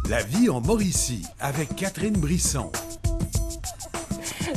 La vie en Mauricie avec Catherine Brisson.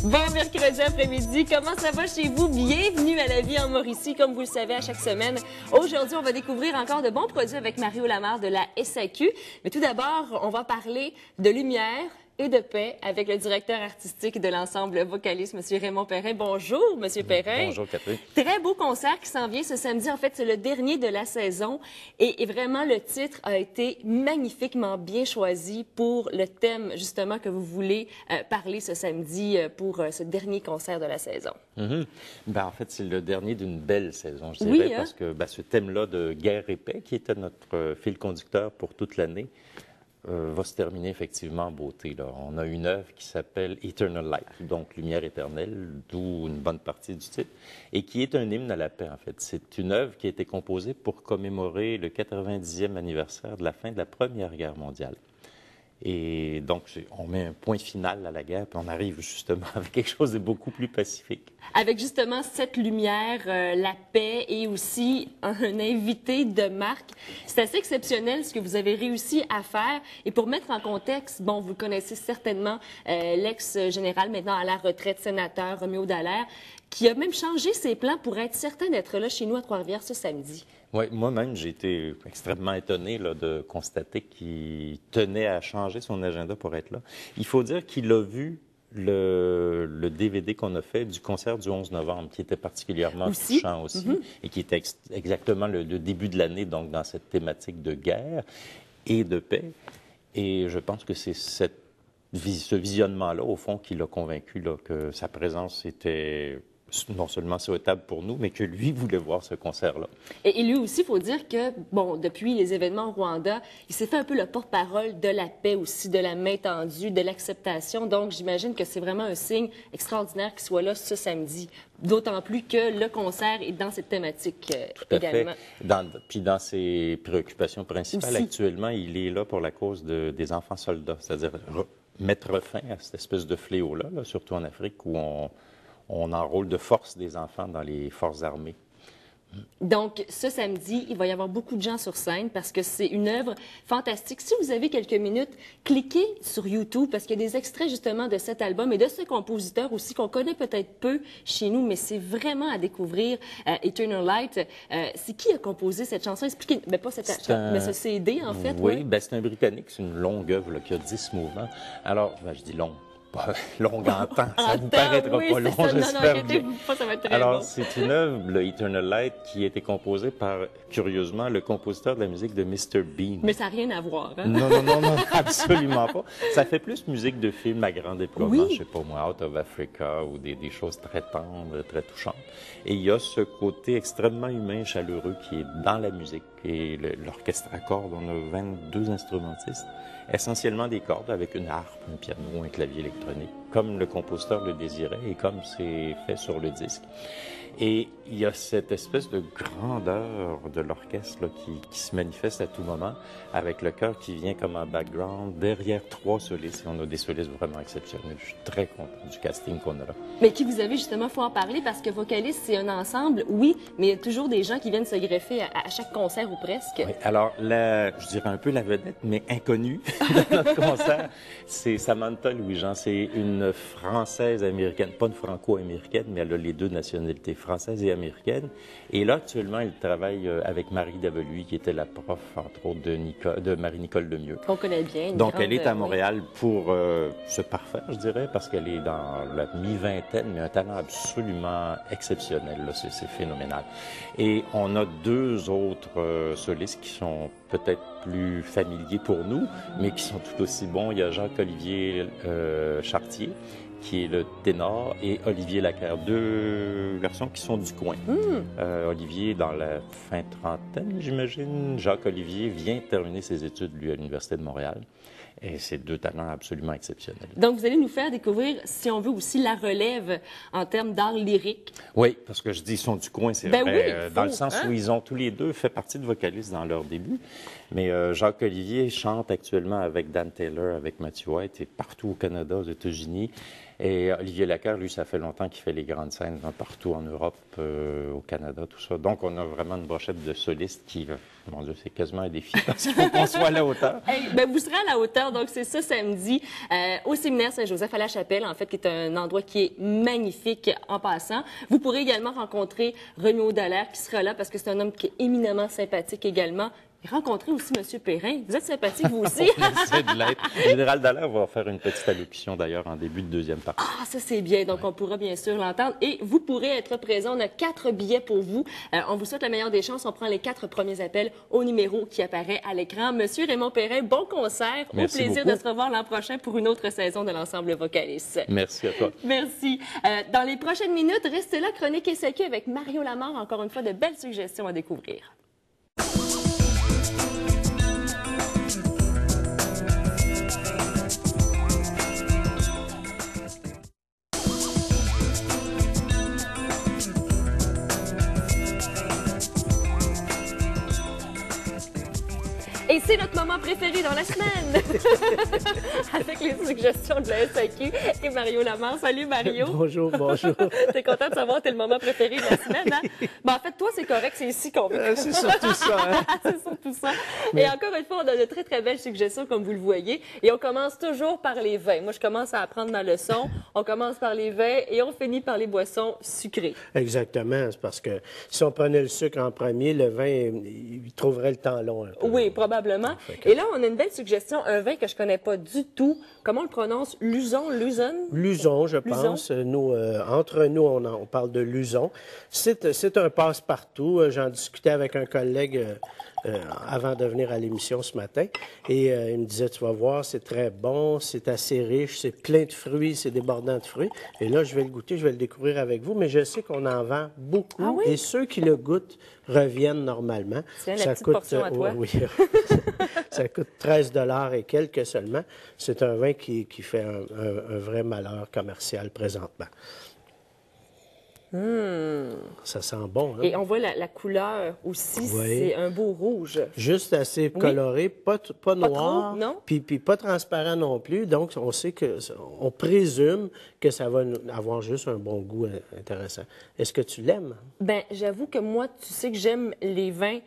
Bon mercredi après-midi, comment ça va chez vous? Bienvenue à La vie en Mauricie, comme vous le savez à chaque semaine. Aujourd'hui, on va découvrir encore de bons produits avec Mario Lamarre de la SAQ. Mais tout d'abord, on va parler de lumière et de paix avec le directeur artistique de l'ensemble Vocaliste, M. Raymond Perrin. Bonjour, M. Perrin. Bonjour, Catherine. Très beau concert qui s'en vient ce samedi. En fait, c'est le dernier de la saison. Et vraiment, le titre a été magnifiquement bien choisi pour le thème, justement, que vous voulez parler ce samedi pour ce dernier concert de la saison. En fait, c'est le dernier d'une belle saison, je dirais, parce que ce thème-là de guerre et paix, qui était notre fil conducteur pour toute l'année, va se terminer effectivement en beauté. Là. On a une œuvre qui s'appelle Eternal Light, donc Lumière éternelle, d'où une bonne partie du titre, et qui est un hymne à la paix, en fait. C'est une œuvre qui a été composée pour commémorer le 90e anniversaire de la fin de la Première Guerre mondiale. Et donc, on met un point final à la guerre, puis on arrive justement avec quelque chose de beaucoup plus pacifique. Avec justement cette lumière, la paix et aussi un invité de marque. C'est assez exceptionnel ce que vous avez réussi à faire. Et pour mettre en contexte, bon, vous connaissez certainement l'ex-général, maintenant à la retraite, sénateur Roméo Dallaire, qui a même changé ses plans pour être certain d'être là chez nous à Trois-Rivières ce samedi. Oui, moi-même, j'ai été extrêmement étonné de constater qu'il tenait à changer son agenda pour être là. Il faut dire qu'il a vu le DVD qu'on a fait du concert du 11 novembre, qui était particulièrement touchant aussi, et qui était exactement le début de l'année, donc dans cette thématique de guerre et de paix. Et je pense que c'est ce visionnement-là, au fond, qui l'a convaincu là, que sa présence était non seulement souhaitable pour nous, mais que lui voulait voir ce concert-là. Et lui aussi, il faut dire que, bon, depuis les événements au Rwanda, il s'est fait un peu le porte-parole de la paix aussi, de la main tendue, de l'acceptation. Donc, j'imagine que c'est vraiment un signe extraordinaire qu'il soit là ce samedi. D'autant plus que le concert est dans cette thématique également. Puis dans ses préoccupations principales, aussi, actuellement, il est là pour la cause des enfants soldats, c'est-à-dire mettre fin à cette espèce de fléau-là, là, surtout en Afrique, où on enrôle de force des enfants dans les forces armées. Donc, ce samedi, il va y avoir beaucoup de gens sur scène parce que c'est une œuvre fantastique. Si vous avez quelques minutes, cliquez sur YouTube parce qu'il y a des extraits justement de cet album et de ce compositeur aussi qu'on connaît peut-être peu chez nous, mais c'est vraiment à découvrir, Eternal Light. C'est qui a composé cette chanson? Expliquez, mais pas cette chanson, mais ce CD en fait. Oui, c'est un Britannique, c'est une longue œuvre là, qui a 10 mouvements. Alors, je dis long. Pas longue en temps, ça vous paraîtra pas long, j'espère bien. Pas, ça va être très Alors, bon. c'est une œuvre, le Eternal Light, qui a été composée par, curieusement, le compositeur de la musique de Mr. Bean. Mais ça n'a rien à voir, hein? Non, absolument pas. Ça fait plus musique de film à grand déploiement, je sais pas moi, Out of Africa, ou des choses très tendres, très touchantes. Et il y a ce côté extrêmement humain, chaleureux, qui est dans la musique. Et l'orchestre à cordes, on a 22 instrumentistes, essentiellement des cordes avec une harpe, un piano, un clavier électronique, comme le compositeur le désirait et comme c'est fait sur le disque. Et il y a cette espèce de grandeur de l'orchestre qui se manifeste à tout moment, avec le chœur qui vient comme en background, derrière 3 solistes. Et on a des solistes vraiment exceptionnels. Je suis très content du casting qu'on a là. Mais qui vous avez justement, il faut en parler, parce que Vocaliste, c'est un ensemble, oui, mais il y a toujours des gens qui viennent se greffer à chaque concert ou presque. Oui, alors, je dirais un peu la vedette, mais inconnue de notre concert, c'est Samantha Louis-Jean. C'est une Française-américaine, pas une franco-américaine, mais elle a les 2 nationalités, française et américaine. Et là, actuellement, elle travaille avec Marie Daveluy, qui était la prof, entre autres, de Marie-Nicole Lemieux. Qu'on connaît bien. Donc, elle est à Montréal pour se parfaire, je dirais, parce qu'elle est dans la mi-vingtaine, mais un talent absolument exceptionnel. C'est phénoménal. Et on a 2 autres solistes qui sont peut-être plus familiers pour nous, mais qui sont tout aussi bons. Il y a Jacques-Olivier Chartier, qui est le ténor, et Olivier Lacquer, 2 garçons qui sont du coin. Olivier, dans la fin trentaine, j'imagine. Jacques-Olivier vient terminer ses études, lui, à l'Université de Montréal. Et c'est 2 talents absolument exceptionnels. Donc, vous allez nous faire découvrir, si on veut, aussi la relève en termes d'art lyrique. Oui, parce que je dis ils sont du coin, c'est vrai, dans le sens où ils ont tous les 2 fait partie de Vocaliste dans leur début. Mais Jacques-Olivier chante actuellement avec Dan Taylor, avec Matthew White, et partout au Canada, aux États-Unis. Et Olivier Lacquer, lui, ça fait longtemps qu'il fait les grandes scènes partout en Europe. l'Europe, au Canada, tout ça. Donc, on a vraiment une brochette de solistes qui, mon Dieu, c'est quasiment un défi parce qu'il faut qu'on soit à la hauteur. Hey, ben, vous serez à la hauteur, donc c'est ça samedi au séminaire Saint-Joseph à la Chapelle, en fait, qui est un endroit qui est magnifique en passant. Vous pourrez également rencontrer Renaud Dallaire qui sera là parce que c'est un homme qui est éminemment sympathique également. Et rencontrer aussi M. Perrin. Vous êtes sympathique, vous aussi? On essaie de l'être. Le général Dallaire va faire une petite allocution, d'ailleurs, en début de deuxième partie. Ah, ça, c'est bien. Donc, on pourra bien sûr l'entendre. Et vous pourrez être présent. On a 4 billets pour vous. On vous souhaite la meilleure des chances. On prend les 4 premiers appels au numéro qui apparaît à l'écran. Monsieur Raymond Perrin, bon concert. Merci au plaisir beaucoup. de se revoir l'an prochain pour une autre saison de l'ensemble Vocalis. Merci à toi. Merci. Dans les prochaines minutes, restez là, Chronique SAQ avec Mario Lamar. Encore une fois, de belles suggestions à découvrir. Et c'est notre moment préféré dans la semaine, avec les suggestions de la SAQ et Mario Lamar. Salut Mario. Bonjour, bonjour. T'es content de savoir que t'es le moment préféré de la semaine, hein? Ben, en fait, toi, c'est correct, c'est ici qu'on veut. C'est surtout ça. Hein? C'est surtout ça. Et encore une fois, on a de très, très belles suggestions, comme vous le voyez. Et on commence toujours par les vins. Moi, je commence à apprendre ma leçon. On commence par les vins et on finit par les boissons sucrées. Exactement. C'est parce que si on prenait le sucre en premier, le vin, il trouverait le temps long un peu. Oui, probablement. Et là, on a une belle suggestion, un vin que je connais pas du tout. Comment on le prononce? Luzon? Luson, je pense. Nous, entre nous, on parle de Luson. C'est un passe-partout. J'en discutais avec un collègue avant de venir à l'émission ce matin. Et il me disait, tu vas voir, c'est très bon, c'est assez riche, c'est plein de fruits, c'est débordant de fruits. Et là, je vais le goûter, je vais le découvrir avec vous. Mais je sais qu'on en vend beaucoup. Ah oui? Et ceux qui le goûtent reviennent normalement. C'est la petite portion à toi. Oui. Ça coûte 13 $ et quelques seulement. C'est un vin qui fait un vrai malheur commercial présentement. Ça sent bon, hein? Et on voit la couleur aussi, Oui. c'est un beau rouge. Juste assez coloré, pas noir, trop, non? puis pas transparent non plus. Donc, on sait on présume que ça va avoir juste un bon goût intéressant. Est-ce que tu l'aimes? Ben, j'avoue que moi, tu sais que j'aime les vins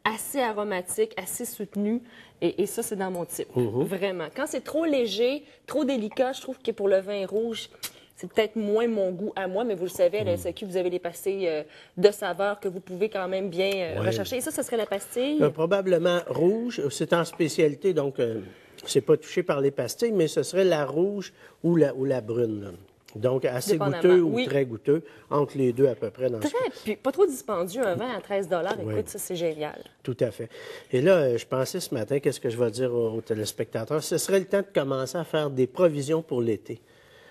assez aromatiques, assez soutenus, et ça, c'est dans mon type. Vraiment. Quand c'est trop léger, trop délicat, je trouve que pour le vin rouge, c'est peut-être moins mon goût à moi, mais vous le savez, à la SAQ, vous avez les pastilles de saveur que vous pouvez quand même bien rechercher. Et ça serait la pastille? Probablement rouge. C'est en spécialité, donc c'est pas touché par les pastilles, mais ce serait la rouge ou la brune, là. Donc, assez goûteux ou très goûteux, entre les deux à peu près. Puis pas trop dispendieux, un vin à 13 $. Écoute, ça, c'est génial. Tout à fait. Et là, je pensais ce matin, qu'est-ce que je vais dire aux téléspectateurs? Ce serait le temps de commencer à faire des provisions pour l'été.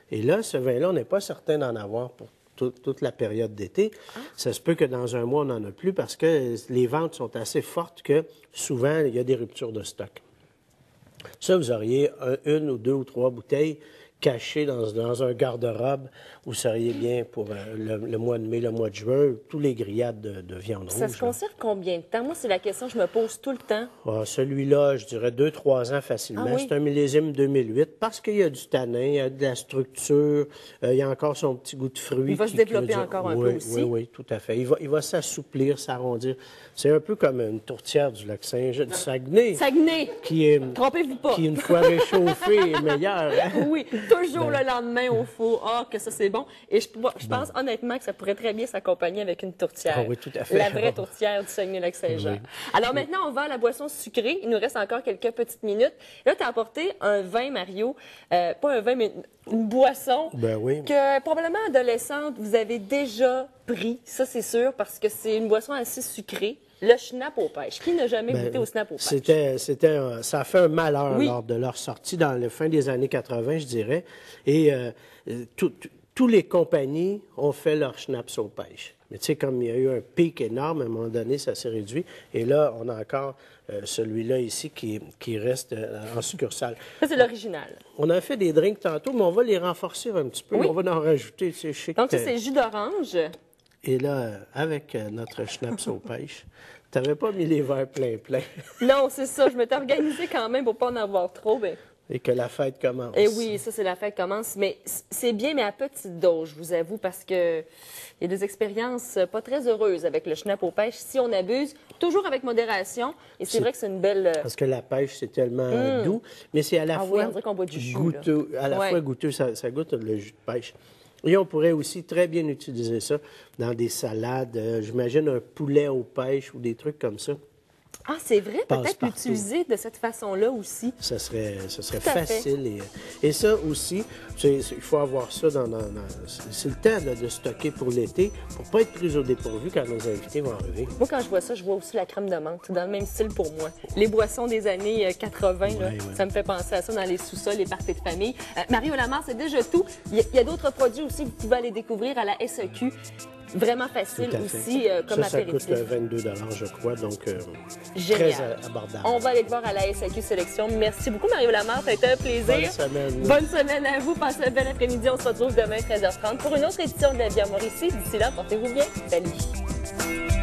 Et là, ce vin-là, on n'est pas certain d'en avoir pour toute la période d'été. Ça se peut que dans un mois, on n'en a plus parce que les ventes sont assez fortes que souvent, il y a des ruptures de stock. Ça, vous auriez une ou deux ou trois bouteilles cachées dans un garde-robe. Vous seriez bien pour le mois de mai, le mois de juin, tous les grillades de viande rouge. Ça se conserve combien de temps? Moi, c'est la question que je me pose tout le temps. Celui-là, je dirais 2-3 ans facilement. Ah oui? C'est un millésime 2008 parce qu'il y a du tanin, il y a de la structure, il y a encore son petit goût de fruit. Il va se développer encore un peu aussi. Oui, tout à fait. Il va s'assouplir, s'arrondir. C'est un peu comme une tourtière du lac Saint-Jean, du Saguenay. Saguenay! Trompez-vous pas. Qui, une fois réchauffée, est meilleure. Hein? Oui, toujours le lendemain au four. Ah, que ça, c'est bon. Et je pense honnêtement que ça pourrait très bien s'accompagner avec une tourtière. Ah oui, tout à fait. La vraie tourtière du Saguenay-Lac-Saint-Jean. Oui. Alors maintenant, on va à la boisson sucrée. Il nous reste encore quelques petites minutes. Là, tu as apporté un vin, Mario. Pas un vin, mais une boisson que probablement adolescente, vous avez déjà pris. Ça, c'est sûr, parce que c'est une boisson assez sucrée. Le schnapp aux pêches. Qui n'a jamais goûté au schnapp aux pêches? Ça a fait un malheur lors de leur sortie dans la fin des années 80, je dirais. Et tous les compagnies ont fait leur schnapps aux pêches. Mais tu sais, comme il y a eu un pic énorme, à un moment donné, ça s'est réduit. Et là, on a encore celui-là ici qui reste en succursale. Ça, c'est l'original. On a fait des drinks tantôt, mais on va les renforcer un petit peu. Oui. On va en rajouter. Tu sais, donc, ça, c'est jus d'orange. Et là, avec notre schnapps aux pêches, tu n'avais pas mis les verres pleins. Non, c'est ça. Je m'étais organisée quand même pour pas en avoir trop. Mais Et que la fête commence. Et oui, ça, c'est la fête commence. Mais c'est bien, mais à petite dose, je vous avoue, parce que il y a des expériences pas très heureuses avec le schnapp aux pêches si on abuse, toujours avec modération. Et c'est vrai que c'est une belle... Parce que la pêche, c'est tellement doux, mais c'est à la Ah oui, fois on dirait qu'on boit du jus, goûteux. À la fois goûteux, ça goûte le jus de pêche. Et on pourrait aussi très bien utiliser ça dans des salades. J'imagine un poulet aux pêches ou des trucs comme ça. Ah, c'est vrai, peut-être Passe-partout. l'utiliser de cette façon-là aussi. Ça serait Tout à facile. Et ça aussi, il faut avoir ça c'est le temps là, de stocker pour l'été, pour ne pas être pris au dépourvu quand nos invités vont arriver. Moi, quand je vois ça, je vois aussi la crème de menthe, dans le même style pour moi. Les boissons des années 80, là, ça me fait penser à ça dans les sous-sols, les parties de famille. Mario Lamarre, c'est déjà tout. Il y a d'autres produits aussi, vous pouvez aller découvrir à la SAQ. Vraiment facile aussi comme apéritif. Ça coûte 22 je crois, donc génial. Très abordable. On va aller te voir à la SAQ Sélection. Merci beaucoup, Mario Lamarre. Ça a été un plaisir. Bonne semaine. Bonne semaine à vous. Passez un bel après-midi. On se retrouve demain 13h30 pour une autre édition de La Vie en Mauricie. D'ici là, portez-vous bien. Salut.